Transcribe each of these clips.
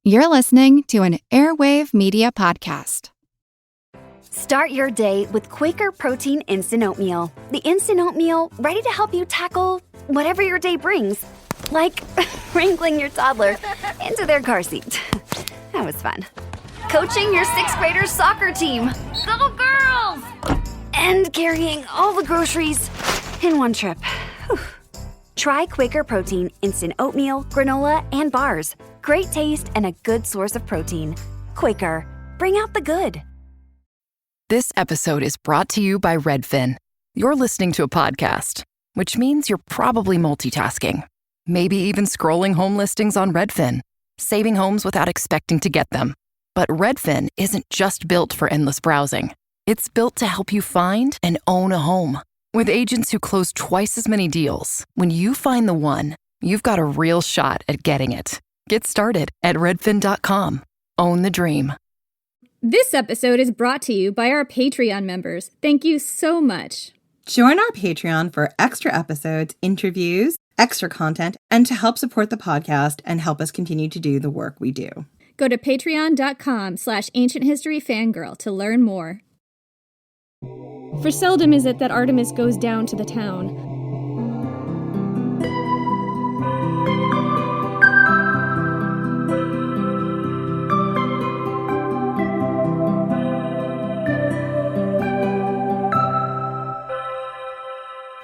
You're listening to an Airwave Media Podcast. Start your day with Quaker Protein Instant Oatmeal. The instant oatmeal ready to help you tackle whatever your day brings. Like wrangling your toddler into their car seat. That was fun. Coaching your 6th graders soccer team. Go girls! And carrying all the groceries in one trip. Whew. Try Quaker Protein Instant Oatmeal, granola, and bars. Great taste and a good source of protein. Quaker, bring out the good. This episode is brought to you by Redfin. You're listening to a podcast, which means you're probably multitasking. Maybe even scrolling home listings on Redfin, saving homes without expecting to get them. But Redfin isn't just built for endless browsing. It's built to help you find and own a home. With agents who close twice as many deals, when you find the one, you've got a real shot at getting it. Get started at redfin.com. Own the dream. This episode is brought to you by our Patreon members. Thank you so much. Join our Patreon for extra episodes, interviews, extra content, and to help support the podcast and help us continue to do the work we do. Go to patreon.com/ancienthistoryfangirl to learn more. For seldom is it that Artemis goes down to the town.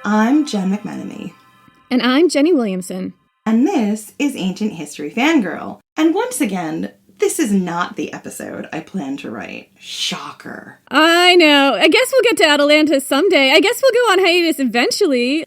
I'm Jen McMenemy. And I'm Jenny Williamson. And this is Ancient History Fangirl. And once again, this is not the episode I planned to write. Shocker. I know. I guess we'll get to Atalanta someday. I guess we'll go on hiatus eventually.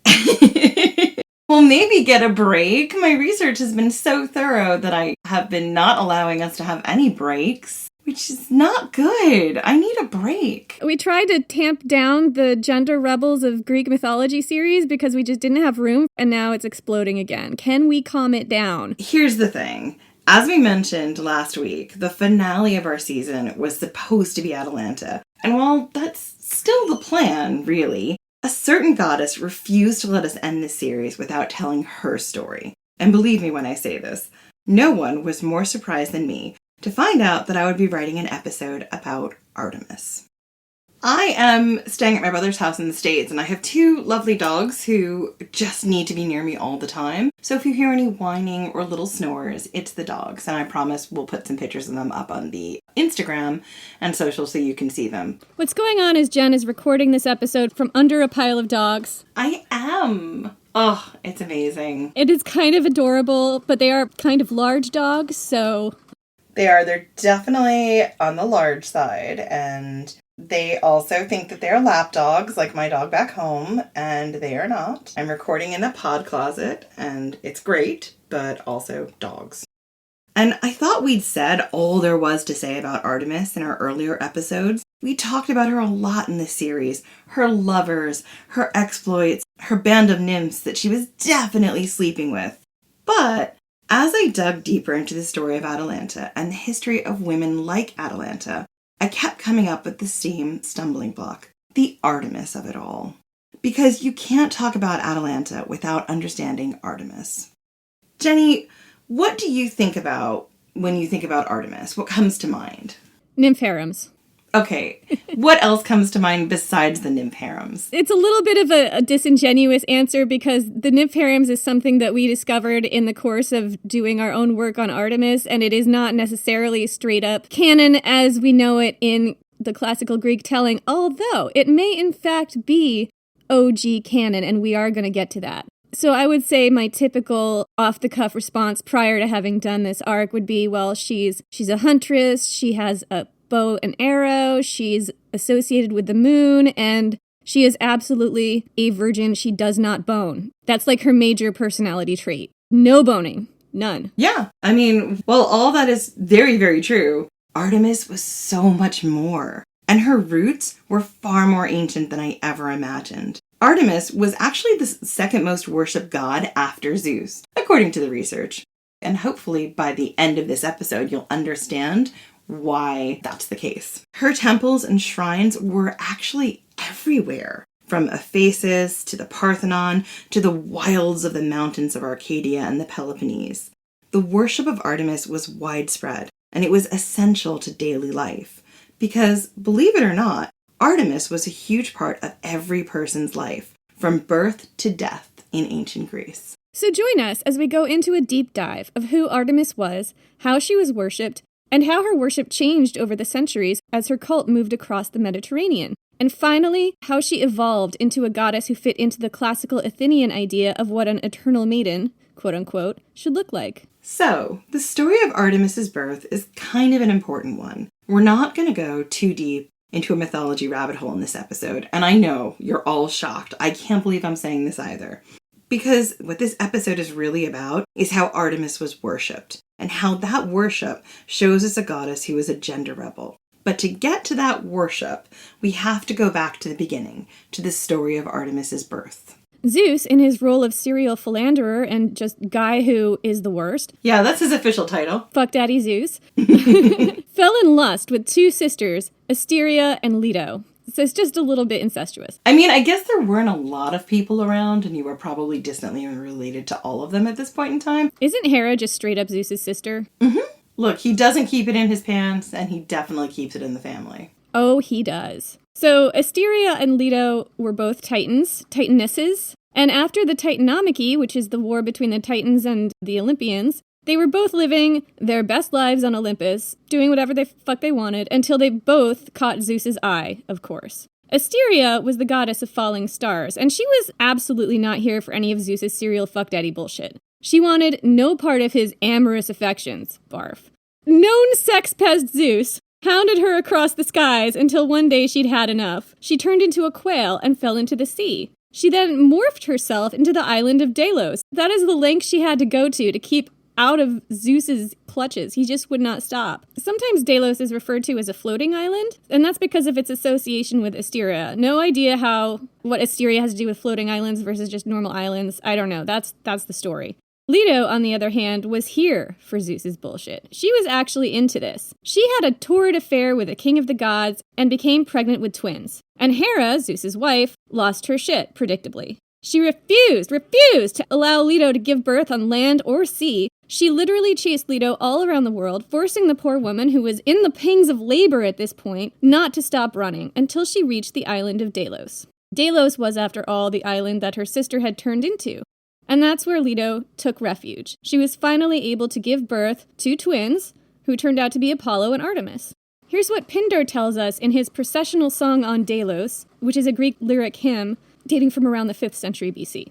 We'll maybe get a break. My research has been so thorough that I have been not allowing us to have any breaks, which is not good. I need a break. We tried to tamp down the gender rebels of Greek mythology series because we just didn't have room, and now it's exploding again. Can we calm it down? Here's the thing. As we mentioned last week, the finale of our season was supposed to be Atalanta. And while that's still the plan, really, a certain goddess refused to let us end this series without telling her story. And believe me when I say this, no one was more surprised than me to find out that I would be writing an episode about Artemis. I am staying at my brother's house in the States, and I have 2 lovely dogs who just need to be near me all the time. So if you hear any whining or little snores, it's the dogs, and I promise we'll put some pictures of them up on the Instagram and social so you can see them. What's going on is Jen is recording this episode from under a pile of dogs. I am! Oh, it's amazing. It is kind of adorable, but they are kind of large dogs, so... They're definitely on the large side, and they also think that they're lap dogs, like my dog back home, and they are not. I'm recording in a pod closet, and it's great, but also dogs. And I thought we'd said all there was to say about Artemis in our earlier episodes. We talked about her a lot in this series. Her lovers, her exploits, her band of nymphs that she was definitely sleeping with. But as I dug deeper into the story of Atalanta and the history of women like Atalanta, I kept coming up with the same stumbling block, the Artemis of it all. Because you can't talk about Atalanta without understanding Artemis. Jenny, what do you think about when you think about Artemis? What comes to mind? Nymph harems. Okay, what else comes to mind besides the nymph harems? It's a little bit of a disingenuous answer because the nymph harems is something that we discovered in the course of doing our own work on Artemis, and it is not necessarily straight up canon as we know it in the classical Greek telling, although it may in fact be OG canon, and we are going to get to that. So I would say my typical off-the-cuff response prior to having done this arc would be, well, she's a huntress, she has a bow and arrow, she's associated with the moon, and she is absolutely a virgin. She does not bone. That's like her major personality trait. No boning. None. Yeah. I mean, well, all that is very, very true. Artemis was so much more. And her roots were far more ancient than I ever imagined. Artemis was actually the second most worshipped god after Zeus, according to the research. And hopefully by the end of this episode, you'll understand why that's the case. Her temples and shrines were actually everywhere, from Ephesus to the Parthenon to the wilds of the mountains of Arcadia and the Peloponnese. the worship of Artemis was widespread, and it was essential to daily life. Because, believe it or not, Artemis was a huge part of every person's life, from birth to death in ancient Greece. So join us as we go into a deep dive of who Artemis was, how she was worshipped, and how her worship changed over the centuries as her cult moved across the Mediterranean. And finally, how she evolved into a goddess who fit into the classical Athenian idea of what an eternal maiden, quote-unquote, should look like. So, the story of Artemis's birth is kind of an important one. We're not going to go too deep into a mythology rabbit hole in this episode, and I know you're all shocked. I can't believe I'm saying this either. Because what this episode is really about is how Artemis was worshipped, and how that worship shows us a goddess who was a gender rebel. But to get to that worship, we have to go back to the beginning, to the story of Artemis's birth. Zeus, in his role of serial philanderer and just guy who is the worst. Yeah, that's his official title. Fuck Daddy Zeus. Fell in lust with two sisters, Asteria and Leto. So it's just a little bit incestuous. I mean, I guess there weren't a lot of people around, and you were probably distantly related to all of them at this point in time. Isn't Hera just straight up Zeus's sister? Mm-hmm. Look, he doesn't keep it in his pants, and he definitely keeps it in the family. Oh, he does. So Asteria and Leto were both titanesses, and after the Titanomachy, which is the war between the Titans and the Olympians, they were both living their best lives on Olympus, doing whatever the fuck they wanted, until they both caught Zeus's eye, of course. Asteria was the goddess of falling stars, and she was absolutely not here for any of Zeus's serial fuck daddy bullshit. She wanted no part of his amorous affections, barf. Known sex pest Zeus hounded her across the skies until one day she'd had enough. She turned into a quail and fell into the sea. She then morphed herself into the island of Delos. That is the length she had to go to keep out of Zeus's clutches. He just would not stop. Sometimes Delos is referred to as a floating island, and that's because of its association with Asteria. No idea what Asteria has to do with floating islands versus just normal islands. I don't know. That's the story. Leto, on the other hand, was here for Zeus's bullshit. She was actually into this. She had a torrid affair with the king of the gods and became pregnant with twins. And Hera, Zeus's wife, lost her shit, predictably. She refused to allow Leto to give birth on land or sea. She literally chased Leto all around the world, forcing the poor woman, who was in the pangs of labor at this point, not to stop running until she reached the island of Delos. Delos was, after all, the island that her sister had turned into. And that's where Leto took refuge. She was finally able to give birth to twins, who turned out to be Apollo and Artemis. Here's what Pindar tells us in his processional song on Delos, which is a Greek lyric hymn dating from around the 5th century BC.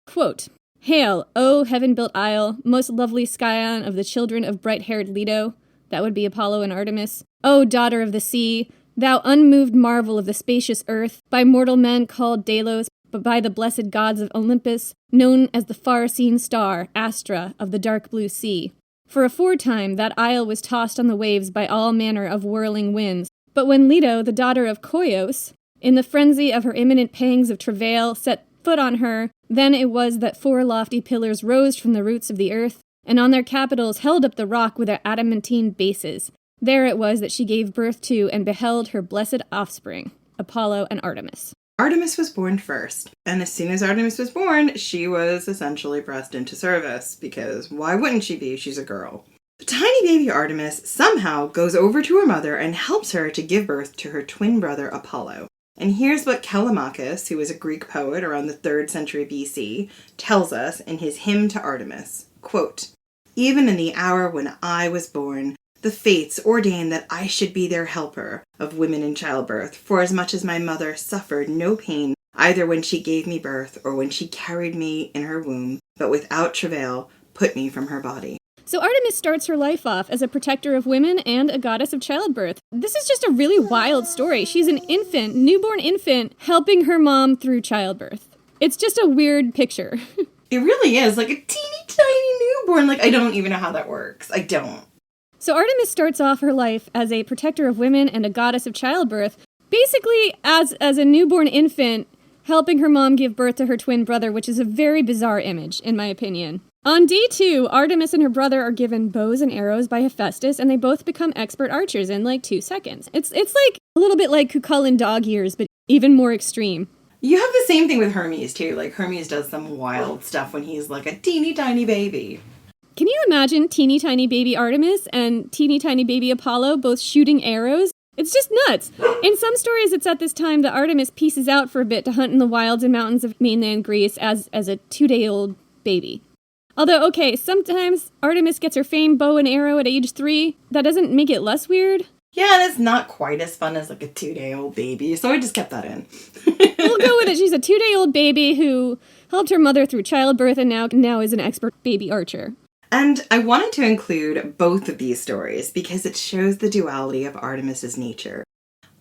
Quote, "Hail, O heaven-built isle, most lovely scion of the children of bright-haired Leto," that would be Apollo and Artemis, "O daughter of the sea, thou unmoved marvel of the spacious earth, by mortal men called Delos, but by the blessed gods of Olympus, known as the far-seen star, Astra, of the dark blue sea. For aforetime that isle was tossed on the waves by all manner of whirling winds, but when Leto, the daughter of Koios, in the frenzy of her imminent pangs of travail, set foot on her, then it was that 4 lofty pillars rose from the roots of the earth, and on their capitals held up the rock with their adamantine bases. There it was that she gave birth to and beheld her blessed offspring, Apollo and Artemis." Artemis was born first, and as soon as Artemis was born, she was essentially pressed into service, because why wouldn't she be? She's a girl. The tiny baby Artemis somehow goes over to her mother and helps her to give birth to her twin brother Apollo. And here's what Callimachus, who was a Greek poet around the 3rd century BC, tells us in his hymn to Artemis. Quote, "Even in the hour when I was born, the fates ordained that I should be their helper of women in childbirth, for as much as my mother suffered no pain, either when she gave me birth or when she carried me in her womb, but without travail put me from her body." So Artemis starts her life off as a protector of women and a goddess of childbirth. This is just a really wild story. She's an infant, newborn infant, helping her mom through childbirth. It's just a weird picture. It really is, like a teeny tiny newborn. Like, I don't even know how that works. I don't. So Artemis starts off her life as a protector of women and a goddess of childbirth, basically as a newborn infant, helping her mom give birth to her twin brother, which is a very bizarre image, in my opinion. On day 2, Artemis and her brother are given bows and arrows by Hephaestus, and they both become expert archers in like 2 seconds. It's like a little bit like Cucullin dog years, but even more extreme. You have the same thing with Hermes, too. Like, Hermes does some wild stuff when he's like a teeny tiny baby. Can you imagine teeny tiny baby Artemis and teeny tiny baby Apollo both shooting arrows? It's just nuts. In some stories, it's at this time that Artemis pieces out for a bit to hunt in the wilds and mountains of mainland Greece as a 2-day-old baby. Although, okay, sometimes Artemis gets her famed bow and arrow at age 3. That doesn't make it less weird. Yeah, and it's not quite as fun as like a 2-day-old baby, so I just kept that in. We'll go with it. She's a 2-day-old baby who helped her mother through childbirth and now is an expert baby archer. And I wanted to include both of these stories because it shows the duality of Artemis's nature.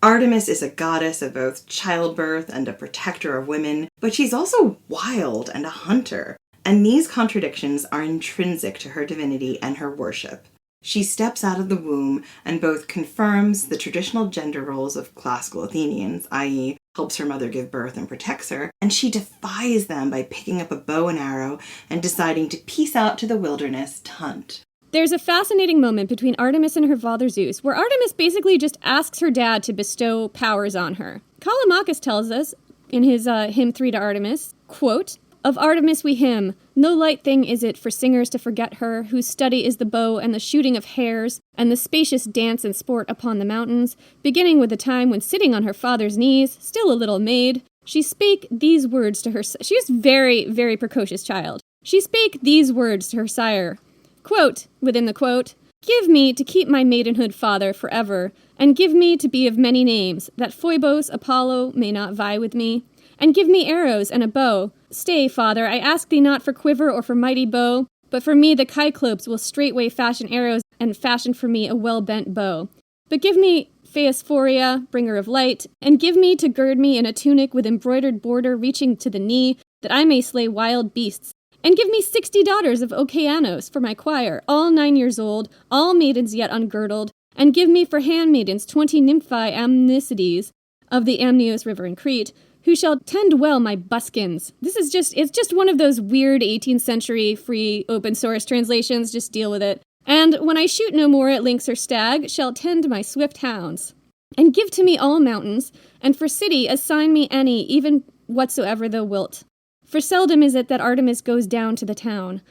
Artemis is a goddess of both childbirth and a protector of women, but she's also wild and a hunter. And these contradictions are intrinsic to her divinity and her worship. She steps out of the womb and both confirms the traditional gender roles of classical Athenians, i.e., helps her mother give birth and protects her, and she defies them by picking up a bow and arrow and deciding to peace out to the wilderness to hunt. There's a fascinating moment between Artemis and her father Zeus, where Artemis basically just asks her dad to bestow powers on her. Callimachus tells us, in his hymn 3 to Artemis, quote, "Of Artemis we hymn, no light thing is it for singers to forget her, whose study is the bow and the shooting of hares, and the spacious dance and sport upon the mountains, beginning with the time when sitting on her father's knees, still a little maid, she spake these words to her..." She is very, very precocious child. "She spake these words to her sire," quote, within the quote, "Give me to keep my maidenhood, father, forever, and give me to be of many names, that Phoebus, Apollo may not vie with me. And give me arrows and a bow. Stay, father, I ask thee not for quiver or for mighty bow, but for me the Cyclopes will straightway fashion arrows and fashion for me a well-bent bow. But give me Phaesphoria, bringer of light, and give me to gird me in a tunic with embroidered border reaching to the knee, that I may slay wild beasts. And give me 60 daughters of Oceanos for my choir, all 9 years old, all maidens yet ungirdled, and give me for handmaidens 20 nymphae amnicides of the Amnios river in Crete, who shall tend well my buskins." It's just one of those weird 18th century free open source translations, just deal with it. "And when I shoot no more at lynx or stag, shall tend my swift hounds. And give to me all mountains, and for city assign me any, even whatsoever thou wilt. For seldom is it that Artemis goes down to the town.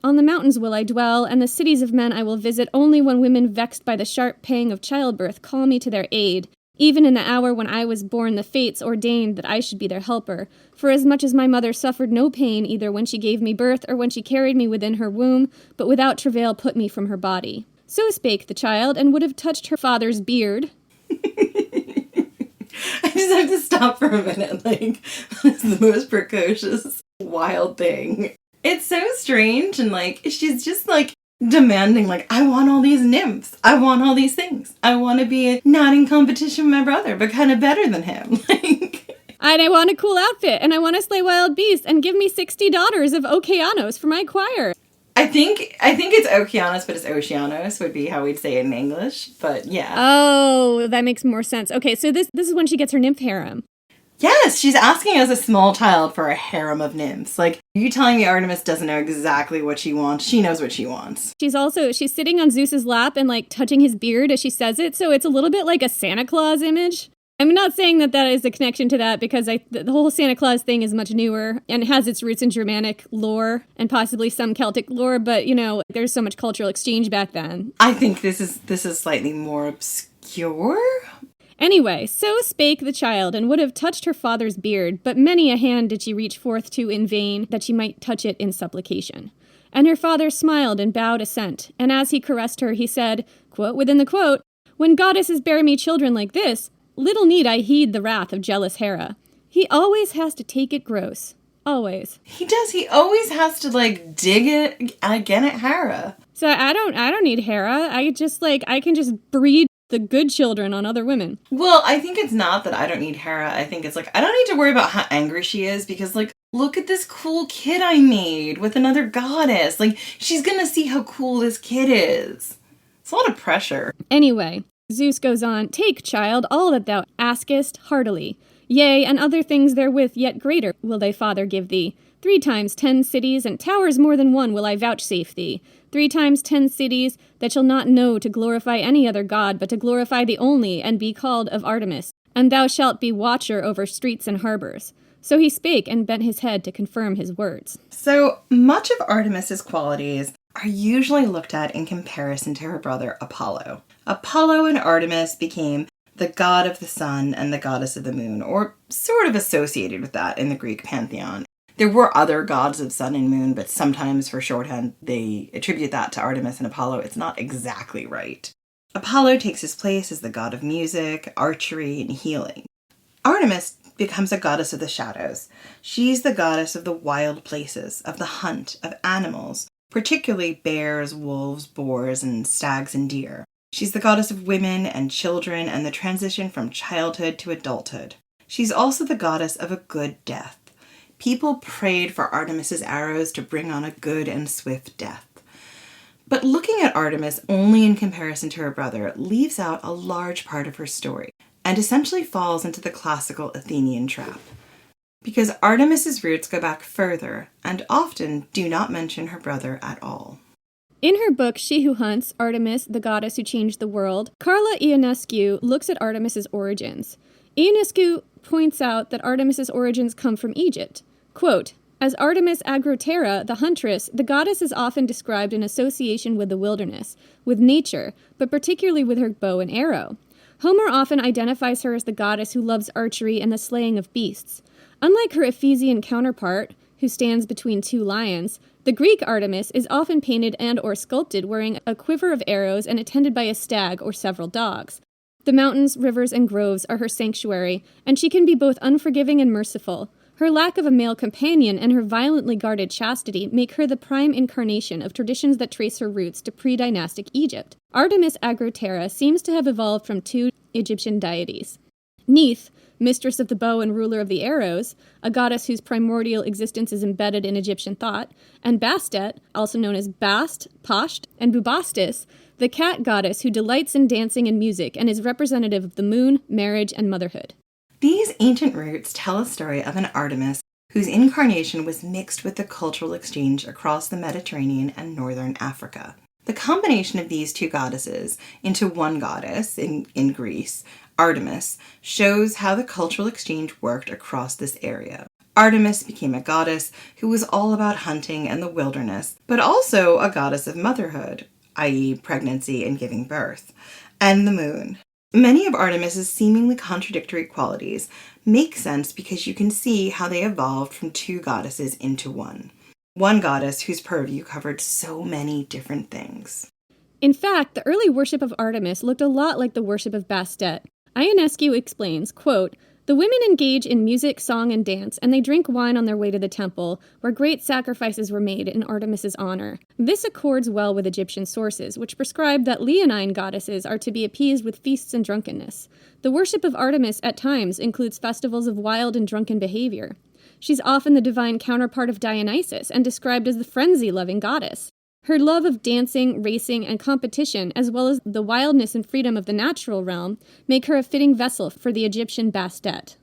On the mountains will I dwell, and the cities of men I will visit only when women vexed by the sharp pang of childbirth call me to their aid. Even in the hour when I was born, the fates ordained that I should be their helper. For as much as my mother suffered no pain either when she gave me birth or when she carried me within her womb, but without travail put me from her body. So spake the child, and would have touched her father's beard." I just have to stop for a minute. Like, that's the most precocious, wild thing. It's so strange, and like, she's just like, demanding, like, I want all these nymphs. I want all these things. I want to be not in competition with my brother, but kind of better than him. And I want a cool outfit, and I want to slay wild beasts, and give me 60 daughters of Oceanos for my choir. I think it's Oceanos, but it's Oceanos would be how we'd say it in English. But yeah. Oh, that makes more sense. Okay, so this is when she gets her nymph harem. Yes, she's asking as a small child for a harem of nymphs. Like, are you telling me Artemis doesn't know exactly what she wants? She knows what she wants. She's sitting on Zeus's lap and like touching his beard as she says it, so it's a little bit like a Santa Claus image. I'm not saying that is a connection to that because the whole Santa Claus thing is much newer and has its roots in Germanic lore and possibly some Celtic lore, but you know, there's so much cultural exchange back then. I think this is slightly more obscure. Anyway, so spake the child, and would have touched her father's beard, but many a hand did she reach forth to in vain, that she might touch it in supplication. And her father smiled and bowed assent, and as he caressed her, he said, quote within the quote, "When goddesses bear me children like this, little need I heed the wrath of jealous Hera. He always has to take it gross. Always." He does. He always has to, like, dig it again at Hera. So I don't need Hera. I can just breed the good children on other women. Well, I think it's not that I don't need Hera. I think it's like, I don't need to worry about how angry she is because, like, look at this cool kid I made with another goddess. Like, she's gonna see how cool this kid is. It's a lot of pressure. Anyway, Zeus goes on, "Take, child, all that thou askest heartily. Yea, and other things therewith yet greater will thy father give thee. 3 times 10 cities, and towers more than one will I vouchsafe thee. 3 times 10 cities that shall not know to glorify any other god, but to glorify thee only, and be called of Artemis. And thou shalt be watcher over streets and harbors." So he spake and bent his head to confirm his words. So much of Artemis's qualities are usually looked at in comparison to her brother Apollo. Apollo and Artemis became the god of the sun and the goddess of the moon, or sort of associated with that in the Greek pantheon. There were other gods of sun and moon, but sometimes for shorthand they attribute that to Artemis and Apollo. It's not exactly right. Apollo takes his place as the god of music, archery, and healing. Artemis becomes a goddess of the shadows. She's the goddess of the wild places, of the hunt, of animals, particularly bears, wolves, boars, and stags and deer. She's the goddess of women and children and the transition from childhood to adulthood. She's also the goddess of a good death. People prayed for Artemis's arrows to bring on a good and swift death. But looking at Artemis only in comparison to her brother leaves out a large part of her story and essentially falls into the classical Athenian trap. Because Artemis's roots go back further and often do not mention her brother at all. In her book, She Who Hunts, Artemis, the Goddess Who Changed the World, Carla Ionescu looks at Artemis's origins. Ionescu points out that Artemis's origins come from Egypt. Quote, as Artemis Agroterra, the huntress, the goddess is often described in association with the wilderness, with nature, but particularly with her bow and arrow. Homer often identifies her as the goddess who loves archery and the slaying of beasts. Unlike her Ephesian counterpart, who stands between two lions, the Greek Artemis is often painted and or sculpted wearing a quiver of arrows and attended by a stag or several dogs. The mountains, rivers, and groves are her sanctuary, and she can be both unforgiving and merciful. Her lack of a male companion and her violently guarded chastity make her the prime incarnation of traditions that trace her roots to pre-dynastic Egypt. Artemis Agroterra seems to have evolved from two Egyptian deities. Neith, mistress of the bow and ruler of the arrows, a goddess whose primordial existence is embedded in Egyptian thought, and Bastet, also known as Bast, Pasht, and Bubastis, the cat goddess who delights in dancing and music and is representative of the moon, marriage, and motherhood. These ancient roots tell a story of an Artemis whose incarnation was mixed with the cultural exchange across the Mediterranean and northern Africa. The combination of these two goddesses into one goddess in Greece, Artemis, shows how the cultural exchange worked across this area. Artemis became a goddess who was all about hunting and the wilderness, but also a goddess of motherhood, i.e. pregnancy and giving birth, and the moon. Many of Artemis's seemingly contradictory qualities make sense because you can see how they evolved from two goddesses into one. One goddess whose purview covered so many different things. In fact, the early worship of Artemis looked a lot like the worship of Bastet. Ionescu explains, quote, the women engage in music, song, and dance, and they drink wine on their way to the temple, where great sacrifices were made in Artemis's honor. This accords well with Egyptian sources, which prescribe that leonine goddesses are to be appeased with feasts and drunkenness. The worship of Artemis at times includes festivals of wild and drunken behavior. She's often the divine counterpart of Dionysus and described as the frenzy-loving goddess. Her love of dancing, racing, and competition, as well as the wildness and freedom of the natural realm, make her a fitting vessel for the Egyptian Bastet.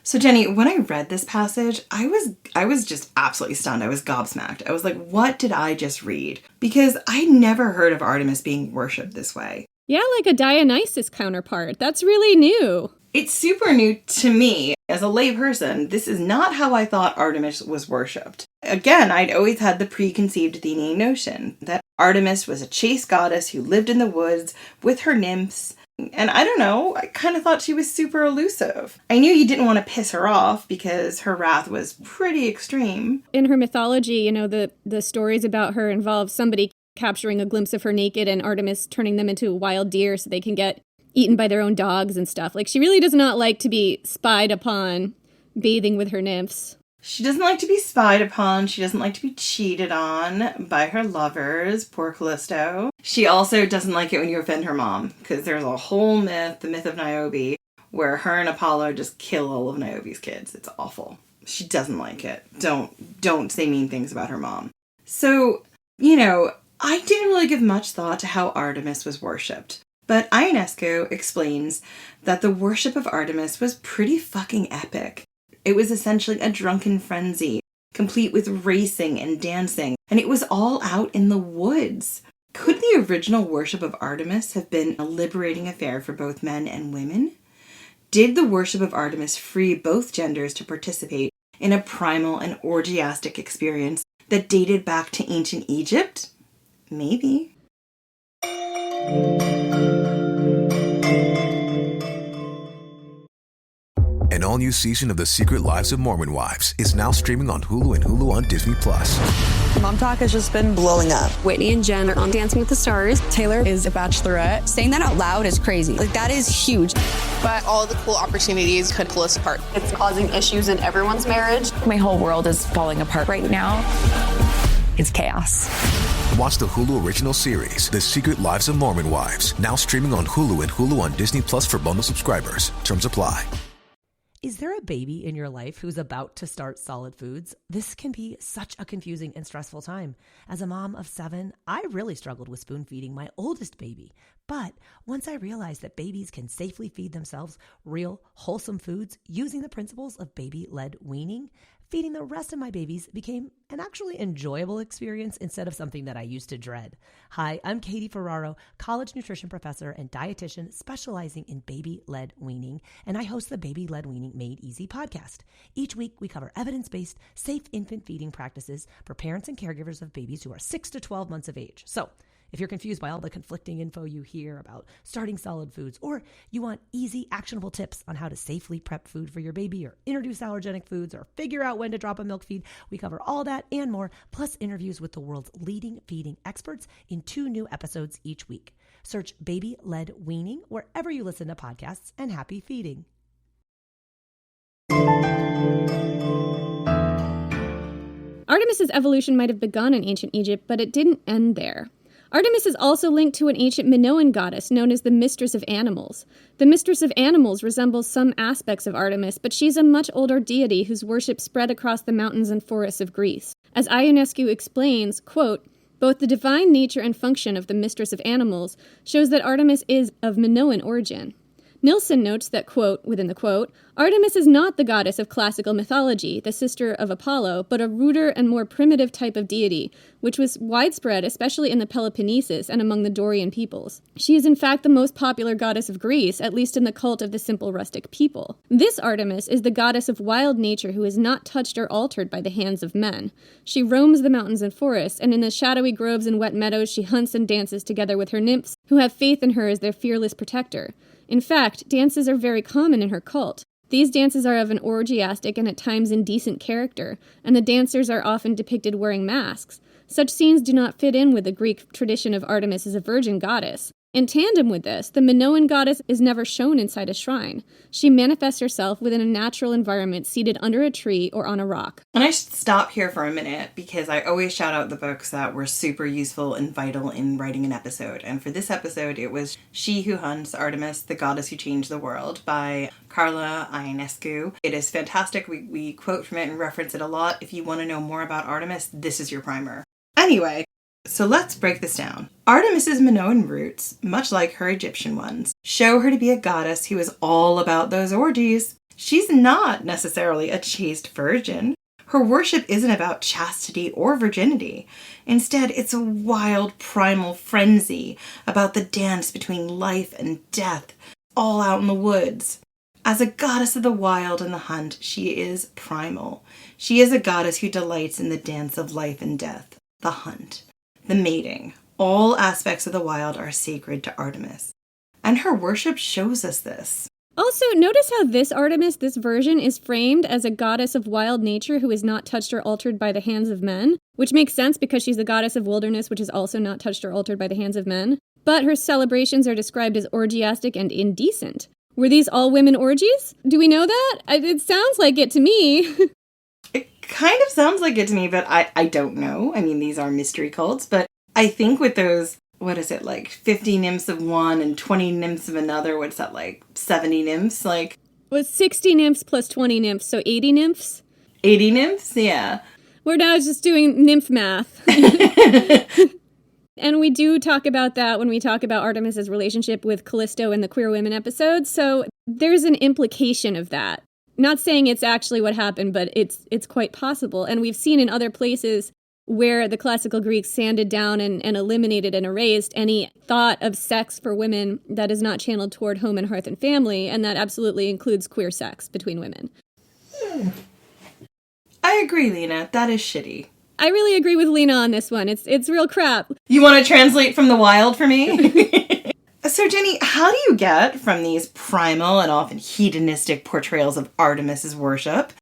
So Jenny, when I read this passage, I was just absolutely stunned. I was gobsmacked. I was like, what did I just read? Because I never heard of Artemis being worshipped this way. Yeah, like a Dionysus counterpart. That's really new. It's super new to me. As a lay person, this is not how I thought Artemis was worshipped. Again, I'd always had the preconceived Athenian notion that Artemis was a chase goddess who lived in the woods with her nymphs. And I don't know, I kind of thought she was super elusive. I knew you didn't want to piss her off because her wrath was pretty extreme. In her mythology, the stories about her involve somebody capturing a glimpse of her naked and Artemis turning them into wild deer so they can get eaten by their own dogs and stuff. Like, she really does not like to be spied upon bathing with her nymphs. She doesn't like to be spied upon. She doesn't like to be cheated on by her lovers. Poor Callisto. She also doesn't like it when you offend her mom, because there's a whole myth, the myth of Niobe, where her and Apollo just kill all of Niobe's kids. It's awful. She doesn't like it. Don't say mean things about her mom. So, I didn't really give much thought to how Artemis was worshipped. But Ionescu explains that the worship of Artemis was pretty fucking epic. It was essentially a drunken frenzy, complete with racing and dancing, and it was all out in the woods. Could the original worship of Artemis have been a liberating affair for both men and women? Did the worship of Artemis free both genders to participate in a primal and orgiastic experience that dated back to ancient Egypt? Maybe. An all-new season of The Secret Lives of Mormon Wives is now streaming on Hulu and Hulu on Disney+. Mom talk has just been blowing up. Whitney and Jen are on Dancing with the Stars. Taylor is a bachelorette. Saying that out loud is crazy. Like, that is huge. But all the cool opportunities could pull us apart. It's causing issues in everyone's marriage. My whole world is falling apart right now. It's chaos. Watch the Hulu original series, The Secret Lives of Mormon Wives, now streaming on Hulu and Hulu on Disney Plus for bundle subscribers. Terms apply. Is there a baby in your life who's about to start solid foods? This can be such a confusing and stressful time. As a mom of 7, I really struggled with spoon feeding my oldest baby. But once I realized that babies can safely feed themselves real, wholesome foods using the principles of baby-led weaning, feeding the rest of my babies became an actually enjoyable experience instead of something that I used to dread. Hi, I'm Katie Ferraro, college nutrition professor and dietitian specializing in baby-led weaning, and I host the Baby-Led Weaning Made Easy podcast. Each week, we cover evidence-based, safe infant feeding practices for parents and caregivers of babies who are 6 to 12 months of age. So, if you're confused by all the conflicting info you hear about starting solid foods, or you want easy, actionable tips on how to safely prep food for your baby, or introduce allergenic foods, or figure out when to drop a milk feed, we cover all that and more, plus interviews with the world's leading feeding experts in 2 new episodes each week. Search Baby-Led Weaning wherever you listen to podcasts, and happy feeding. Artemis's evolution might have begun in ancient Egypt, but it didn't end there. Artemis is also linked to an ancient Minoan goddess known as the Mistress of Animals. The Mistress of Animals resembles some aspects of Artemis, but she's a much older deity whose worship spread across the mountains and forests of Greece. As Ionescu explains, quote, both the divine nature and function of the Mistress of Animals shows that Artemis is of Minoan origin. Nilsson notes that, quote, within the quote, Artemis is not the goddess of classical mythology, the sister of Apollo, but a ruder and more primitive type of deity, which was widespread, especially in the Peloponnesus and among the Dorian peoples. She is in fact the most popular goddess of Greece, at least in the cult of the simple rustic people. This Artemis is the goddess of wild nature who is not touched or altered by the hands of men. She roams the mountains and forests, and in the shadowy groves and wet meadows she hunts and dances together with her nymphs, who have faith in her as their fearless protector. In fact, dances are very common in her cult. These dances are of an orgiastic and at times indecent character, and the dancers are often depicted wearing masks. Such scenes do not fit in with the Greek tradition of Artemis as a virgin goddess. In tandem with this, the Minoan goddess is never shown inside a shrine. She manifests herself within a natural environment seated under a tree or on a rock. And I should stop here for a minute because I always shout out the books that were super useful and vital in writing an episode. And for this episode, it was She Who Hunts, Artemis, the Goddess Who Changed the World by Carla Ionescu. It is fantastic. We quote from it and reference it a lot. If you want to know more about Artemis, this is your primer. Anyway, so let's break this down. Artemis's Minoan roots, much like her Egyptian ones, show her to be a goddess who is all about those orgies. She's not necessarily a chaste virgin. Her worship isn't about chastity or virginity. Instead, it's a wild, primal frenzy about the dance between life and death, all out in the woods. As a goddess of the wild and the hunt, she is primal. She is a goddess who delights in the dance of life and death, the hunt, the mating. All aspects of the wild are sacred to Artemis. And her worship shows us this. Also, notice how this Artemis, this version, is framed as a goddess of wild nature who is not touched or altered by the hands of men, which makes sense because she's the goddess of wilderness, which is also not touched or altered by the hands of men. But her celebrations are described as orgiastic and indecent. Were these all women orgies? Do we know that? It sounds like it to me. It kind of sounds like it to me, but I don't know. I mean, these are mystery cults, but I think with those, what is it, like 50 nymphs of one and 20 nymphs of another, what's that, like 70 nymphs? Like, was 60 nymphs plus 20 nymphs, so 80 nymphs? 80 nymphs, yeah. We're now just doing nymph math. And we do talk about that when we talk about Artemis's relationship with Callisto in the Queer Women episode, so there's an implication of that. Not saying it's actually what happened, but it's quite possible. And we've seen in other places where the classical Greeks sanded down and eliminated and erased any thought of sex for women that is not channeled toward home and hearth and family, and that absolutely includes queer sex between women. I agree, Lena. That is shitty. I really agree with Lena on this one. It's real crap. You want to translate from the wild for me? So, Jenny, how do you get from these primal and often hedonistic portrayals of Artemis's worship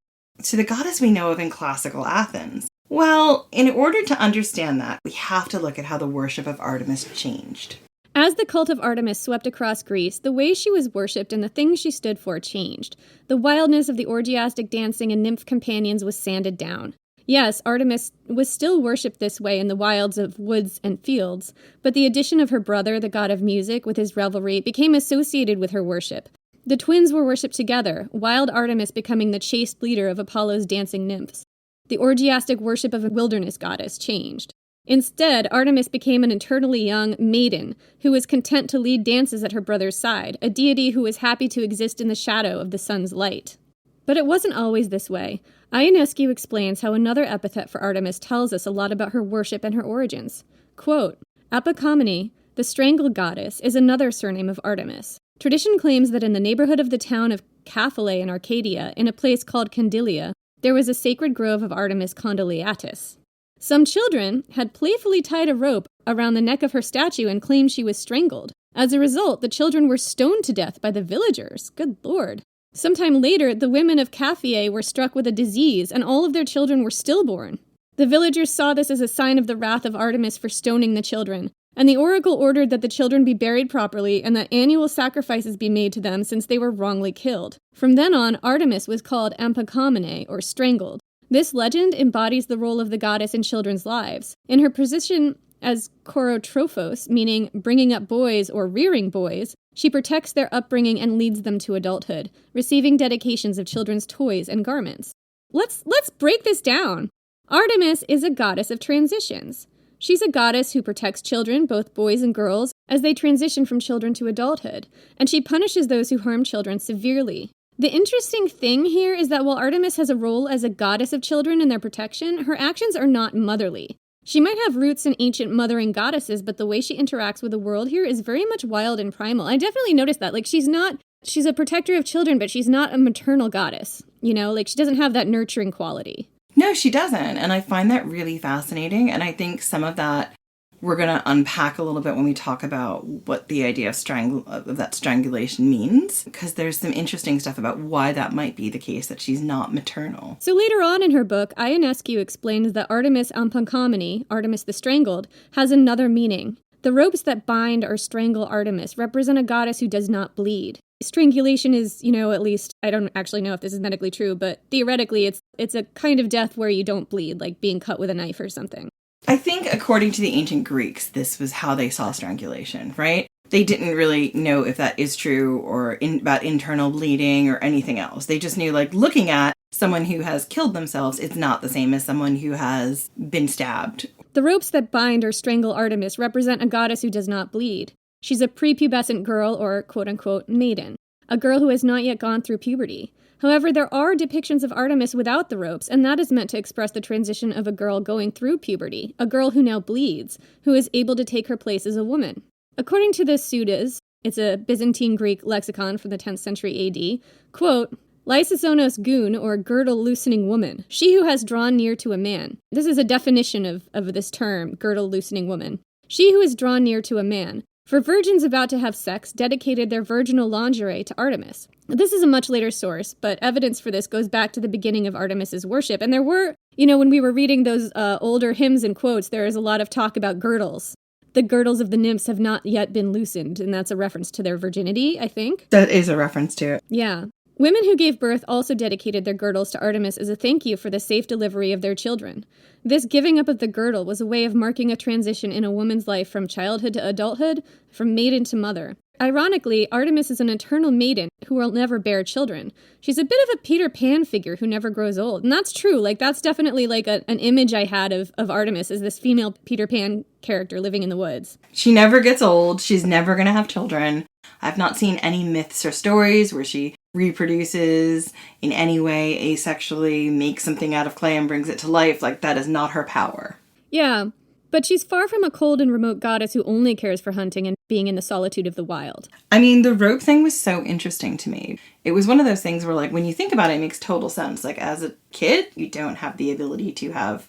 to the goddess we know of in classical Athens? Well, in order to understand that, we have to look at how the worship of Artemis changed. As the cult of Artemis swept across Greece, the way she was worshipped and the things she stood for changed. The wildness of the orgiastic dancing and nymph companions was sanded down. Yes, Artemis was still worshipped this way in the wilds of woods and fields, but the addition of her brother, the god of music, with his revelry, became associated with her worship. The twins were worshipped together, wild Artemis becoming the chaste leader of Apollo's dancing nymphs. The orgiastic worship of a wilderness goddess changed. Instead, Artemis became an eternally young maiden who was content to lead dances at her brother's side, a deity who was happy to exist in the shadow of the sun's light. But it wasn't always this way. Ionescu explains how another epithet for Artemis tells us a lot about her worship and her origins. Quote, Apocomene, the strangled goddess, is another surname of Artemis. Tradition claims that in the neighborhood of the town of Caphale in Arcadia, in a place called Candilia, there was a sacred grove of Artemis Condyliatis. Some children had playfully tied a rope around the neck of her statue and claimed she was strangled. As a result, the children were stoned to death by the villagers. Good Lord. Sometime later, the women of Caphea were struck with a disease, and all of their children were stillborn. The villagers saw this as a sign of the wrath of Artemis for stoning the children, and the oracle ordered that the children be buried properly and that annual sacrifices be made to them since they were wrongly killed. From then on, Artemis was called Amphikomene, or strangled. This legend embodies the role of the goddess in children's lives. In her position as chorotrophos, meaning bringing up boys or rearing boys, she protects their upbringing and leads them to adulthood, receiving dedications of children's toys and garments. Let's break this down. Artemis is a goddess of transitions. She's a goddess who protects children, both boys and girls, as they transition from children to adulthood, and she punishes those who harm children severely. The interesting thing here is that while Artemis has a role as a goddess of children and their protection, her actions are not motherly. She might have roots in ancient mothering goddesses, but the way she interacts with the world here is very much wild and primal. I definitely noticed that. She's a protector of children, but she's not a maternal goddess. She doesn't have that nurturing quality. No, she doesn't. And I find that really fascinating. And I think some of that we're going to unpack a little bit when we talk about what the idea of that strangulation means, because there's some interesting stuff about why that might be the case, that she's not maternal. So later on in her book, Ionescu explains that Artemis Amphikomene, Artemis the Strangled, has another meaning. The ropes that bind or strangle Artemis represent a goddess who does not bleed. Strangulation is, at least, I don't actually know if this is medically true, but theoretically it's a kind of death where you don't bleed, like being cut with a knife or something. I think according to the ancient Greeks, this was how they saw strangulation, right? They didn't really know if that is true or about internal bleeding or anything else. They just knew, looking at someone who has killed themselves, it's not the same as someone who has been stabbed. The ropes that bind or strangle Artemis represent a goddess who does not bleed. She's a prepubescent girl, or quote-unquote maiden, a girl who has not yet gone through puberty. However, there are depictions of Artemis without the ropes, and that is meant to express the transition of a girl going through puberty, a girl who now bleeds, who is able to take her place as a woman. According to the Sudas, it's a Byzantine Greek lexicon from the 10th century AD, quote, Lysisonos goon, or girdle-loosening woman, she who has drawn near to a man. This is a definition of this term, girdle-loosening woman. She who is drawn near to a man. For virgins about to have sex dedicated their virginal lingerie to Artemis. This is a much later source, but evidence for this goes back to the beginning of Artemis's worship. And there were, when we were reading those older hymns and quotes, there is a lot of talk about girdles. The girdles of the nymphs have not yet been loosened, and that's a reference to their virginity, I think. That is a reference to it. Yeah. Women who gave birth also dedicated their girdles to Artemis as a thank you for the safe delivery of their children. This giving up of the girdle was a way of marking a transition in a woman's life from childhood to adulthood, from maiden to mother. Ironically, Artemis is an eternal maiden who will never bear children. She's a bit of a Peter Pan figure who never grows old. And that's true. That's definitely an image I had of Artemis as this female Peter Pan character living in the woods. She never gets old. She's never going to have children. I've not seen any myths or stories where she reproduces in any way asexually, makes something out of clay and brings it to life. That is not her power. Yeah, but she's far from a cold and remote goddess who only cares for hunting and being in the solitude of the wild. The rope thing was so interesting to me. It was one of those things where, when you think about it, it makes total sense. As a kid, you don't have the ability to have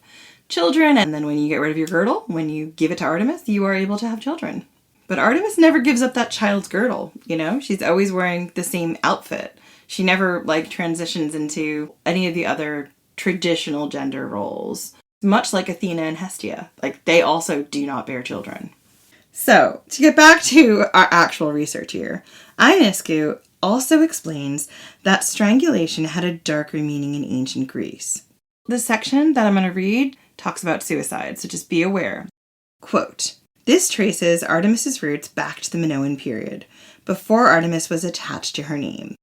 children, and then when you get rid of your girdle, when you give it to Artemis, you are able to have children. But Artemis never gives up that child's girdle, you know? She's always wearing the same outfit. She never, transitions into any of the other traditional gender roles. Much like Athena and Hestia. They also do not bear children. So, to get back to our actual research here, Ionescu also explains that strangulation had a darker meaning in ancient Greece. The section that I'm going to read talks about suicide, so just be aware. Quote, "This traces Artemis's roots back to the Minoan period, before Artemis was attached to her name.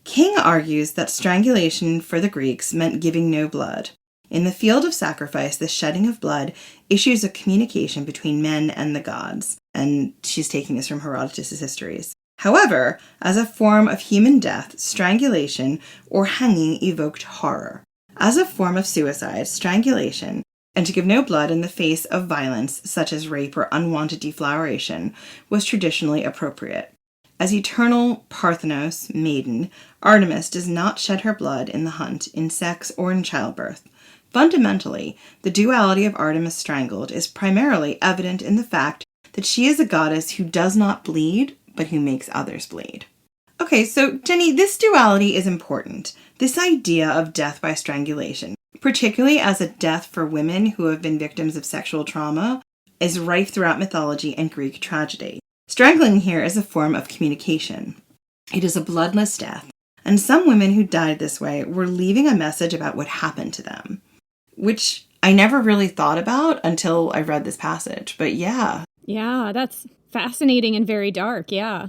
King argues that strangulation for the Greeks meant giving no blood. In the field of sacrifice, the shedding of blood issues a communication between men and the gods." And she's taking this from Herodotus' histories. "However, as a form of human death, strangulation or hanging evoked horror. As a form of suicide, strangulation, and to give no blood in the face of violence, such as rape or unwanted defloweration, was traditionally appropriate. As eternal Parthenos, maiden, Artemis does not shed her blood in the hunt, in sex, or in childbirth. Fundamentally, the duality of Artemis strangled is primarily evident in the fact that she is a goddess who does not bleed, but who makes others bleed." Okay, so Jenny, this duality is important. This idea of death by strangulation, particularly as a death for women who have been victims of sexual trauma, is rife throughout mythology and Greek tragedy. Strangling here is a form of communication. It is a bloodless death, and some women who died this way were leaving a message about what happened to them, which I never really thought about until I read this passage, but yeah. Yeah, that's fascinating and very dark, yeah.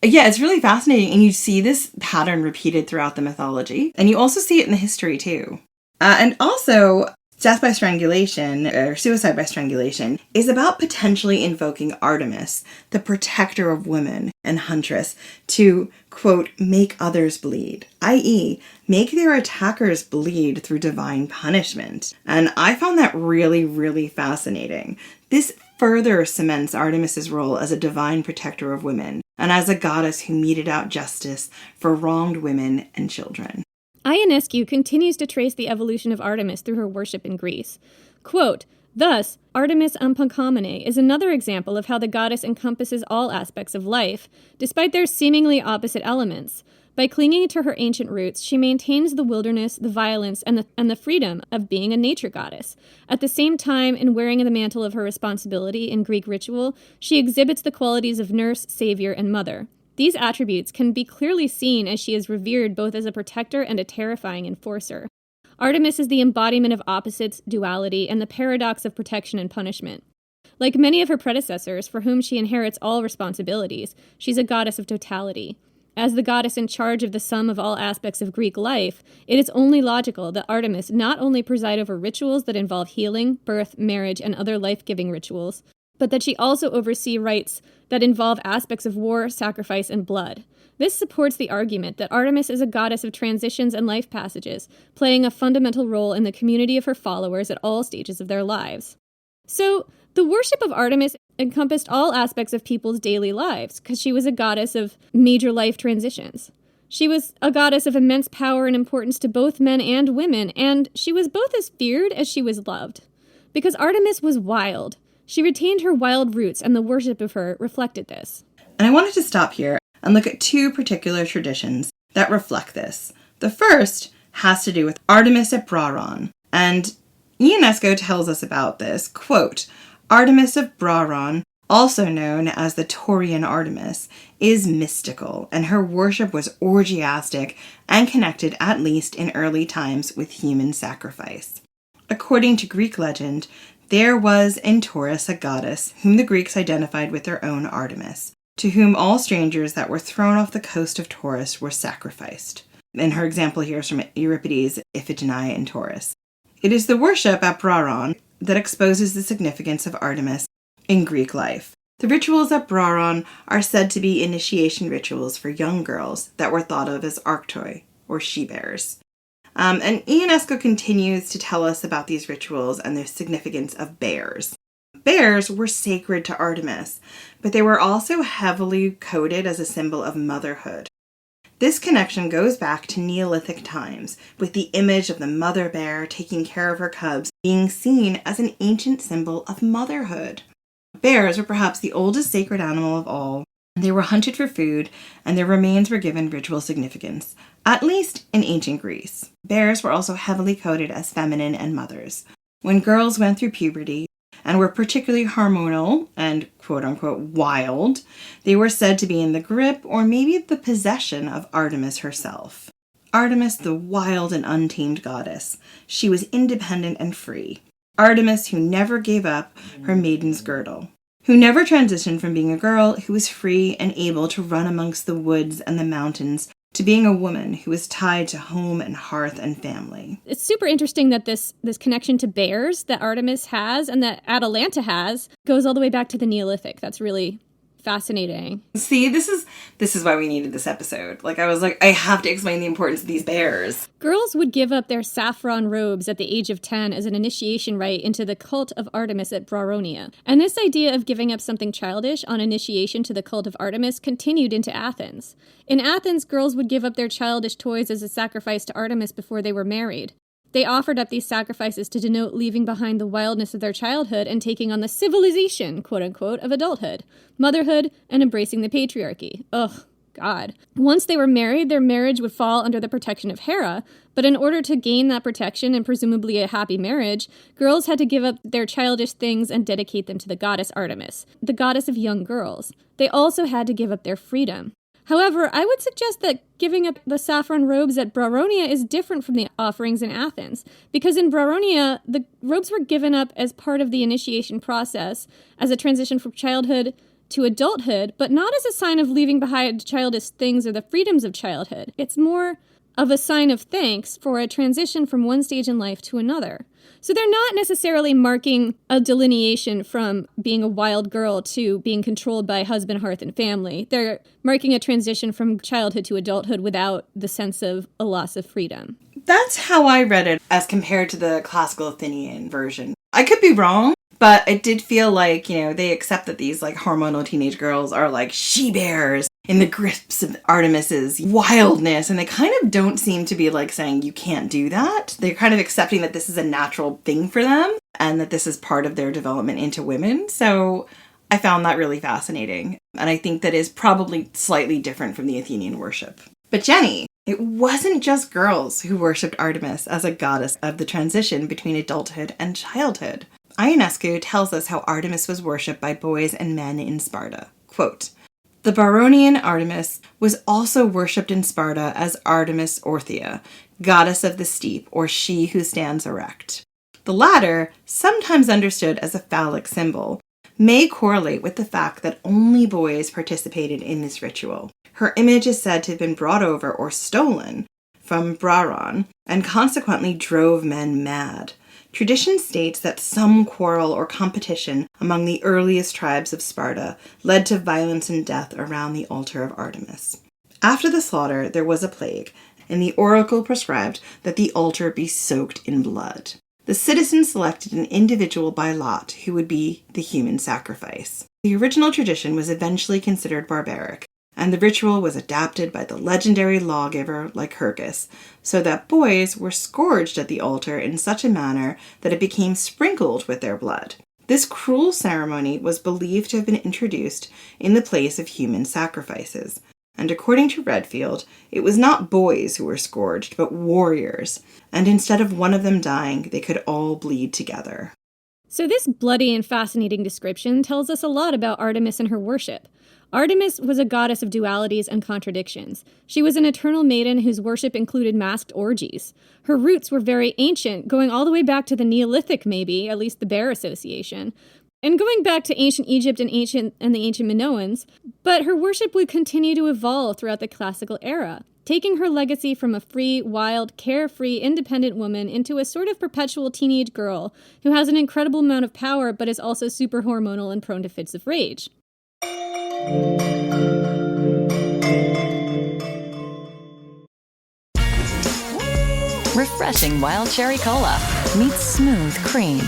Yeah, it's really fascinating, and you see this pattern repeated throughout the mythology, and you also see it in the history too. And also, death by strangulation, or suicide by strangulation, is about potentially invoking Artemis, the protector of women and huntress, to, quote, make others bleed, i.e., make their attackers bleed through divine punishment. And I found that really, really fascinating. This further cements Artemis's role as a divine protector of women, and as a goddess who meted out justice for wronged women and children. Ionescu continues to trace the evolution of Artemis through her worship in Greece. Quote, "Thus, Artemis Amphikomene is another example of how the goddess encompasses all aspects of life, despite their seemingly opposite elements. By clinging to her ancient roots, she maintains the wilderness, the violence, and the freedom of being a nature goddess. At the same time, in wearing the mantle of her responsibility in Greek ritual, she exhibits the qualities of nurse, savior, and mother. These attributes can be clearly seen as she is revered both as a protector and a terrifying enforcer. Artemis is the embodiment of opposites, duality, and the paradox of protection and punishment. Like many of her predecessors, for whom she inherits all responsibilities, she's a goddess of totality. As the goddess in charge of the sum of all aspects of Greek life, it is only logical that Artemis not only preside over rituals that involve healing, birth, marriage, and other life-giving rituals, but that she also oversee rites that involve aspects of war, sacrifice, and blood. This supports the argument that Artemis is a goddess of transitions and life passages, playing a fundamental role in the community of her followers at all stages of their lives. So, the worship of Artemis encompassed all aspects of people's daily lives, because she was a goddess of major life transitions. She was a goddess of immense power and importance to both men and women, and she was both as feared as she was loved. Because Artemis was wild. She retained her wild roots, and the worship of her reflected this. And I wanted to stop here and look at two particular traditions that reflect this. The first has to do with Artemis at Brauron, and Ionescu tells us about this, quote, "Artemis of Brauron, also known as the Taurian Artemis, is mystical, and her worship was orgiastic and connected, at least in early times, with human sacrifice. According to Greek legend, there was in Taurus a goddess whom the Greeks identified with their own Artemis, to whom all strangers that were thrown off the coast of Taurus were sacrificed." And her example here is from Euripides' Iphigenia in Taurus. It is the worship at Brauron that exposes the significance of Artemis in Greek life. The rituals at Brauron are said to be initiation rituals for young girls that were thought of as arctoi, or she-bears. And Ionescu continues to tell us about these rituals and their significance of bears. Bears were sacred to Artemis, but they were also heavily coded as a symbol of motherhood. This connection goes back to Neolithic times, with the image of the mother bear taking care of her cubs being seen as an ancient symbol of motherhood. Bears were perhaps the oldest sacred animal of all. They were hunted for food, and their remains were given ritual significance, at least in ancient Greece. Bears were also heavily coded as feminine and mothers. When girls went through puberty and were particularly hormonal and quote-unquote wild, they were said to be in the grip or maybe the possession of Artemis herself. Artemis, the wild and untamed goddess. She was independent and free. Artemis who never gave up her maiden's girdle, who never transitioned from being a girl who was free and able to run amongst the woods and the mountains to being a woman who was tied to home and hearth and family. It's super interesting that this connection to bears that Artemis has and that Atalanta has goes all the way back to the Neolithic. That's really fascinating. See, this is why we needed this episode. Like, I was like, I have to explain the importance of these bears. Girls would give up their saffron robes at the age of 10 as an initiation rite into the cult of Artemis at Brauronia. And this idea of giving up something childish on initiation to the cult of Artemis continued into Athens. In Athens, girls would give up their childish toys as a sacrifice to Artemis before they were married. They offered up these sacrifices to denote leaving behind the wildness of their childhood and taking on the civilization, quote-unquote, of adulthood, motherhood, and embracing the patriarchy. Ugh, God. Once they were married, their marriage would fall under the protection of Hera, but in order to gain that protection and presumably a happy marriage, girls had to give up their childish things and dedicate them to the goddess Artemis, the goddess of young girls. They also had to give up their freedom. However, I would suggest that giving up the saffron robes at Brauronia is different from the offerings in Athens, because in Brauronia, the robes were given up as part of the initiation process, as a transition from childhood to adulthood, but not as a sign of leaving behind childish things or the freedoms of childhood. It's more of a sign of thanks for a transition from one stage in life to another. So they're not necessarily marking a delineation from being a wild girl to being controlled by husband, hearth, and family. They're marking a transition from childhood to adulthood without the sense of a loss of freedom. That's how I read it as compared to the Classical Athenian version. I could be wrong, but it did feel like, they accept that these hormonal teenage girls are like she-bears in the grips of Artemis's wildness, and they kind of don't seem to be saying you can't do that. They're kind of accepting that this is a natural thing for them and that this is part of their development into women. So I found that really fascinating, and I think that is probably slightly different from the Athenian worship. But Jenny, it wasn't just girls who worshipped Artemis as a goddess of the transition between adulthood and childhood. Ionescu tells us how Artemis was worshipped by boys and men in Sparta. Quote, "The Brauronian Artemis was also worshipped in Sparta as Artemis Orthia, goddess of the steep, or she who stands erect. The latter, sometimes understood as a phallic symbol, may correlate with the fact that only boys participated in this ritual. Her image is said to have been brought over or stolen from Brauron, and consequently drove men mad. Tradition states that some quarrel or competition among the earliest tribes of Sparta led to violence and death around the altar of Artemis. After the slaughter, there was a plague, and the oracle prescribed that the altar be soaked in blood. The citizens selected an individual by lot who would be the human sacrifice. The original tradition was eventually considered barbaric, and the ritual was adapted by the legendary lawgiver Lycurgus, so that boys were scourged at the altar in such a manner that it became sprinkled with their blood. This cruel ceremony was believed to have been introduced in the place of human sacrifices, and according to Redfield, it was not boys who were scourged, but warriors, and instead of one of them dying, they could all bleed together." So this bloody and fascinating description tells us a lot about Artemis and her worship. Artemis was a goddess of dualities and contradictions. She was an eternal maiden whose worship included masked orgies. Her roots were very ancient, going all the way back to the Neolithic maybe, at least the Bear Association, and going back to ancient Egypt and the ancient Minoans, but her worship would continue to evolve throughout the classical era, taking her legacy from a free, wild, carefree, independent woman into a sort of perpetual teenage girl who has an incredible amount of power but is also super hormonal and prone to fits of rage. Refreshing wild cherry cola meets smooth cream.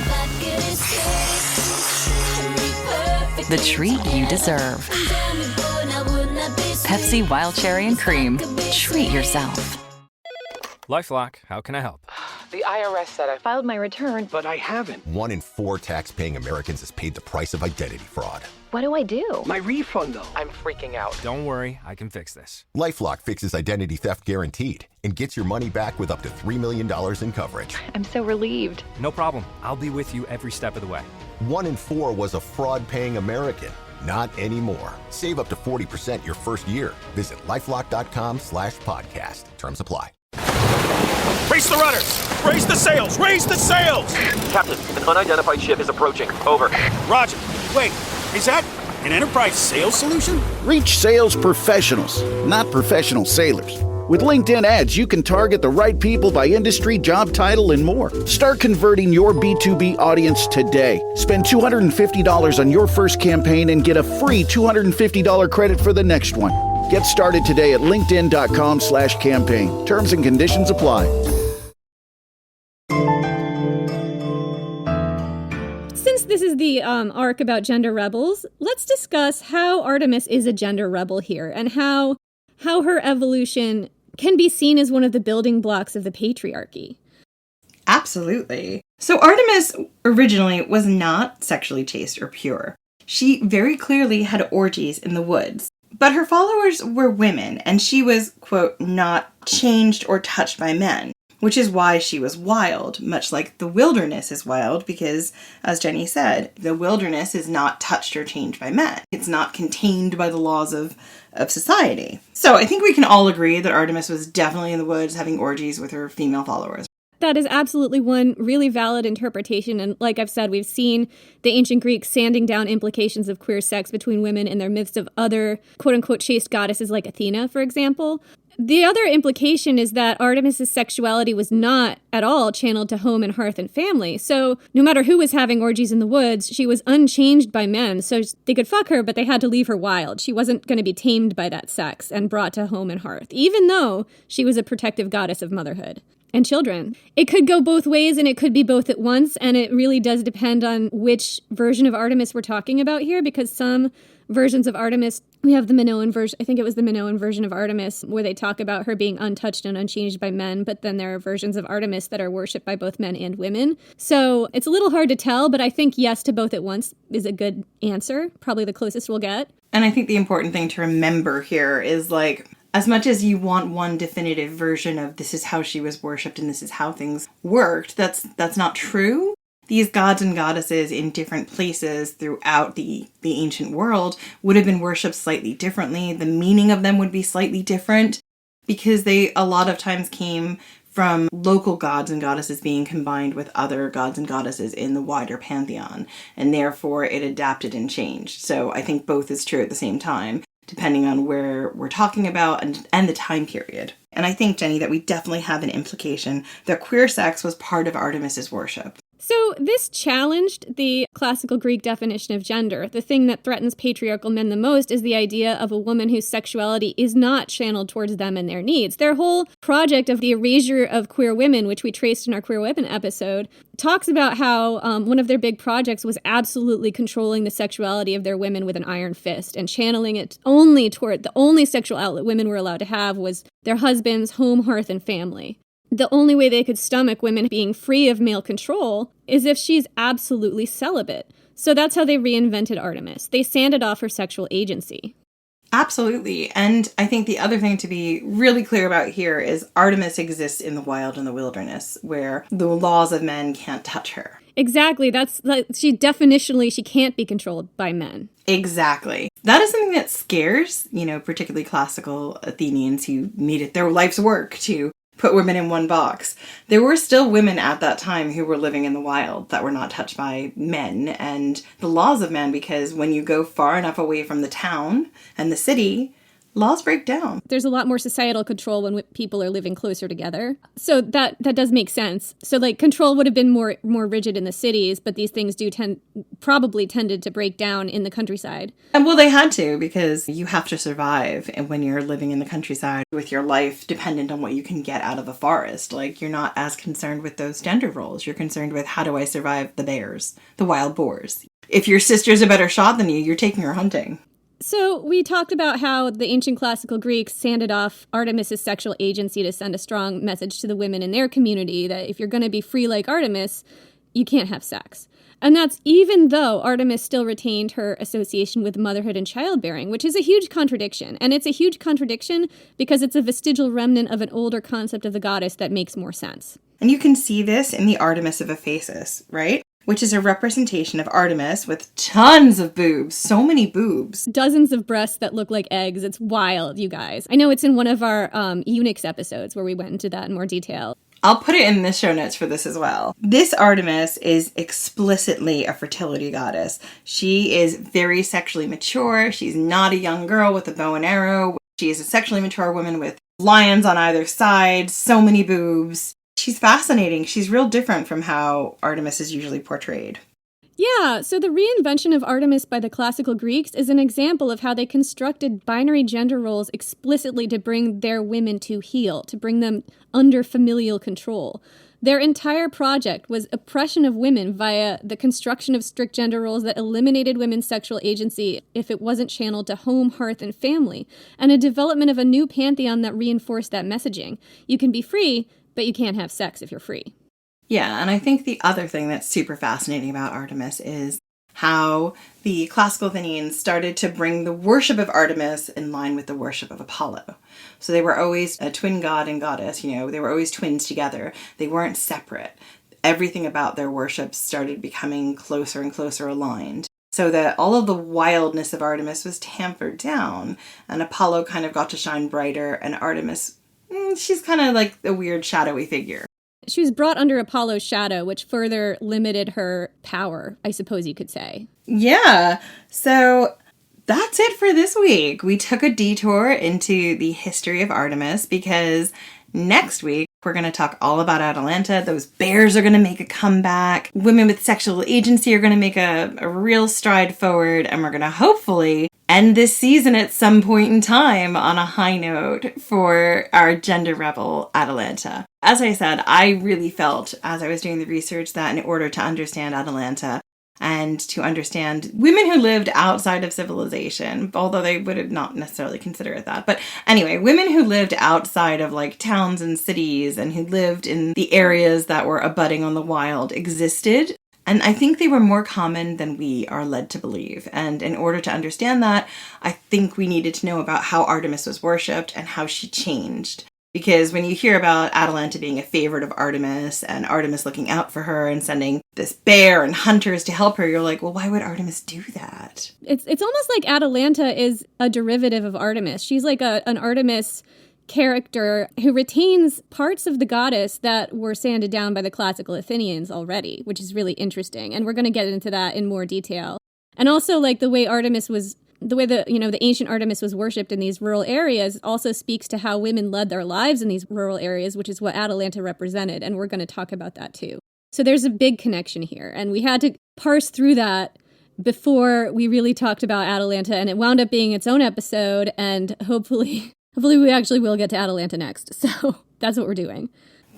The treat you deserve. Pepsi Wild Cherry and Cream. Treat yourself. LifeLock, how can I help? The IRS said I filed my return, but I haven't. 1 in 4 tax-paying Americans has paid the price of identity fraud. What do I do? My refund, though. I'm freaking out. Don't worry, I can fix this. LifeLock fixes identity theft guaranteed and gets your money back with up to $3 million in coverage. I'm so relieved. No problem. I'll be with you every step of the way. 1 in 4 was a fraud-paying American. Not anymore. Save up to 40% your first year. Visit LifeLock.com/podcast. Terms apply. Raise the rudders! Raise the sails! Raise the sails! Captain, an unidentified ship is approaching. Over. Roger. Wait, is that an Enterprise sales solution? Reach sales professionals, not professional sailors. With LinkedIn ads, you can target the right people by industry, job title, and more. Start converting your B2B audience today. Spend $250 on your first campaign and get a free $250 credit for the next one. Get started today at linkedin.com/campaign. Terms and conditions apply. Since this is the arc about gender rebels, let's discuss how Artemis is a gender rebel here and how her evolution can be seen as one of the building blocks of the patriarchy. Absolutely. So Artemis originally was not sexually chaste or pure. She very clearly had orgies in the woods. But her followers were women, and she was, quote, not changed or touched by men, which is why she was wild, much like the wilderness is wild, because, as Jenny said, the wilderness is not touched or changed by men. It's not contained by the laws of society. So I think we can all agree that Artemis was definitely in the woods having orgies with her female followers. That is absolutely one really valid interpretation. And like I've said, we've seen the ancient Greeks sanding down implications of queer sex between women in their myths of other quote-unquote chaste goddesses like Athena, for example. The other implication is that Artemis's sexuality was not at all channeled to home and hearth and family. So no matter who was having orgies in the woods, she was unchanged by men. So they could fuck her, but they had to leave her wild. She wasn't going to be tamed by that sex and brought to home and hearth, even though she was a protective goddess of motherhood and children. It could go both ways and it could be both at once, and it really does depend on which version of Artemis we're talking about here, because some versions of Artemis, we have the Minoan version, I think it was the Minoan version of Artemis, where they talk about her being untouched and unchanged by men, but then there are versions of Artemis that are worshipped by both men and women. So it's a little hard to tell, but I think yes to both at once is a good answer, probably the closest we'll get. And I think the important thing to remember here is, like, as much as you want one definitive version of this is how she was worshipped and this is how things worked, that's not true. These gods and goddesses in different places throughout the ancient world would have been worshipped slightly differently. The meaning of them would be slightly different because they a lot of times came from local gods and goddesses being combined with other gods and goddesses in the wider pantheon, and therefore it adapted and changed. So I think both is true at the same time, depending on where we're talking about and the time period. And I think, Jenny, that we definitely have an implication that queer sex was part of Artemis's worship. So this challenged the classical Greek definition of gender. The thing that threatens patriarchal men the most is the idea of a woman whose sexuality is not channeled towards them and their needs. Their whole project of the erasure of queer women, which we traced in our Queer Women episode, talks about how one of their big projects was absolutely controlling the sexuality of their women with an iron fist and channeling it only toward the only sexual outlet women were allowed to have was their husbands, home, hearth, and family. The only way they could stomach women being free of male control is if she's absolutely celibate. So that's how they reinvented Artemis. They sanded off her sexual agency. Absolutely. And I think the other thing to be really clear about here is Artemis exists in the wild and the wilderness, where the laws of men can't touch her. Exactly. That's like, she can't be controlled by men. Exactly. That is something that scares, particularly classical Athenians who made it their life's work to put women in one box. There were still women at that time who were living in the wild that were not touched by men and the laws of men, because when you go far enough away from the town and the city, laws break down. There's a lot more societal control when people are living closer together. So that does make sense. So like control would have been more rigid in the cities, but these things probably tended to break down in the countryside. And well, they had to, because you have to survive when you're living in the countryside with your life dependent on what you can get out of a forest. Like, you're not as concerned with those gender roles. You're concerned with, how do I survive the bears, the wild boars? If your sister's a better shot than you, you're taking her hunting. So we talked about how the ancient classical Greeks sanded off Artemis's sexual agency to send a strong message to the women in their community that if you're going to be free like Artemis, you can't have sex. And that's even though Artemis still retained her association with motherhood and childbearing, which is a huge contradiction. And it's a huge contradiction because it's a vestigial remnant of an older concept of the goddess that makes more sense. And you can see this in the Artemis of Ephesus, right? Which is a representation of Artemis with tons of boobs. So many boobs. Dozens of breasts that look like eggs. It's wild, you guys. I know it's in one of our eunuchs episodes where we went into that in more detail. I'll put it in the show notes for this as well. This Artemis is explicitly a fertility goddess. She is very sexually mature. She's not a young girl with a bow and arrow. She is a sexually mature woman with lions on either side, so many boobs. She's fascinating. She's real different from how Artemis is usually portrayed. Yeah, so the reinvention of Artemis by the classical Greeks is an example of how they constructed binary gender roles explicitly to bring their women to heel, to bring them under familial control. Their entire project was oppression of women via the construction of strict gender roles that eliminated women's sexual agency if it wasn't channeled to home, hearth, and family, and a development of a new pantheon that reinforced that messaging. You can be free, but you can't have sex if you're free. Yeah, and I think the other thing that's super fascinating about Artemis is how the classical Athenians started to bring the worship of Artemis in line with the worship of Apollo. So they were always a twin god and goddess, they were always twins together. They weren't separate. Everything about their worship started becoming closer and closer aligned. So that all of the wildness of Artemis was tampered down, and Apollo kind of got to shine brighter, and Artemis, she's kind of like a weird shadowy figure. She was brought under Apollo's shadow, which further limited her power, I suppose you could say. Yeah, so that's it for this week. We took a detour into the history of Artemis because next week we're going to talk all about Atalanta. Those bears are going to make a comeback. Women with sexual agency are going to make a real stride forward, and we're going to hopefully end this season at some point in time on a high note for our gender rebel Atalanta. As I said, I really felt as I was doing the research that in order to understand Atalanta and to understand women who lived outside of civilization, although they would not necessarily consider it that. But anyway, women who lived outside of like towns and cities and who lived in the areas that were abutting on the wild existed. And I think they were more common than we are led to believe. And in order to understand that, I think we needed to know about how Artemis was worshipped and how she changed. Because when you hear about Atalanta being a favorite of Artemis and Artemis looking out for her and sending this bear and hunters to help her, you're like, well, why would Artemis do that? It's almost like Atalanta is a derivative of Artemis. She's like an Artemis character who retains parts of the goddess that were sanded down by the classical Athenians already, which is really interesting. And we're going to get into that in more detail. And also like the way the ancient Artemis was worshipped in these rural areas also speaks to how women led their lives in these rural areas, which is what Atalanta represented. And we're going to talk about that too. So there's a big connection here. And we had to parse through that before we really talked about Atalanta. And it wound up being its own episode. And hopefully we actually will get to Atalanta next. So that's what we're doing.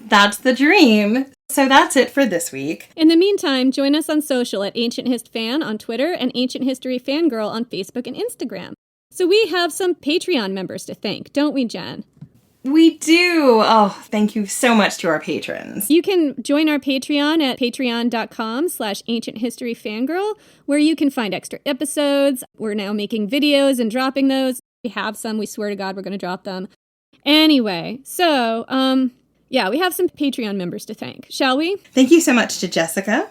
That's the dream. So that's it for this week. In the meantime, join us on social at Ancient Hist Fan on Twitter and Ancient History Fangirl on Facebook and Instagram. So we have some Patreon members to thank, don't we, Jen? We do. Oh, thank you so much to our patrons. You can join our Patreon at patreon.com/ancienthistoryfangirl, where you can find extra episodes. We're now making videos and dropping those. We have some. We swear to God we're going to drop them. Anyway, so, yeah, we have some Patreon members to thank. Shall we? Thank you so much to Jessica.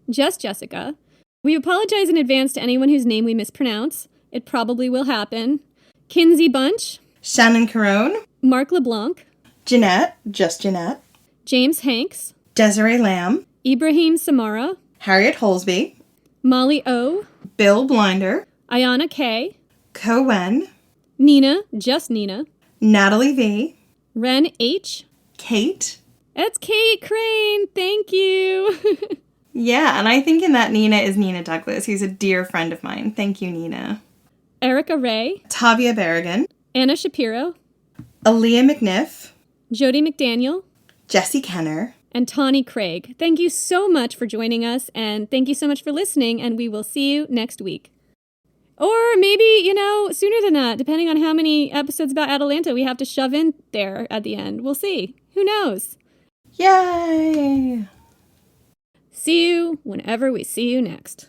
Just Jessica. We apologize in advance to anyone whose name we mispronounce. It probably will happen. Kinsey Bunch. Shannon Carone. Mark LeBlanc. Jeanette. Just Jeanette. James Hanks. Desiree Lamb. Ibrahim Samara. Harriet Holsby. Molly O. Bill Blinder. Ayana K. Cohen. Nina. Just Nina. Natalie V. Ren H. Kate. That's Kate Crane. Thank you. Yeah, and I think in that Nina is Nina Douglas, who's a dear friend of mine. Thank you, Nina. Erica Ray. Tavia Berrigan. Anna Shapiro. Aaliyah McNiff. Jody McDaniel. Jesse Kenner. And Tawny Craig. Thank you so much for joining us, and thank you so much for listening, and we will see you next week. Or maybe, sooner than that, depending on how many episodes about Atalanta we have to shove in there at the end. We'll see. Who knows? Yay! See you whenever we see you next.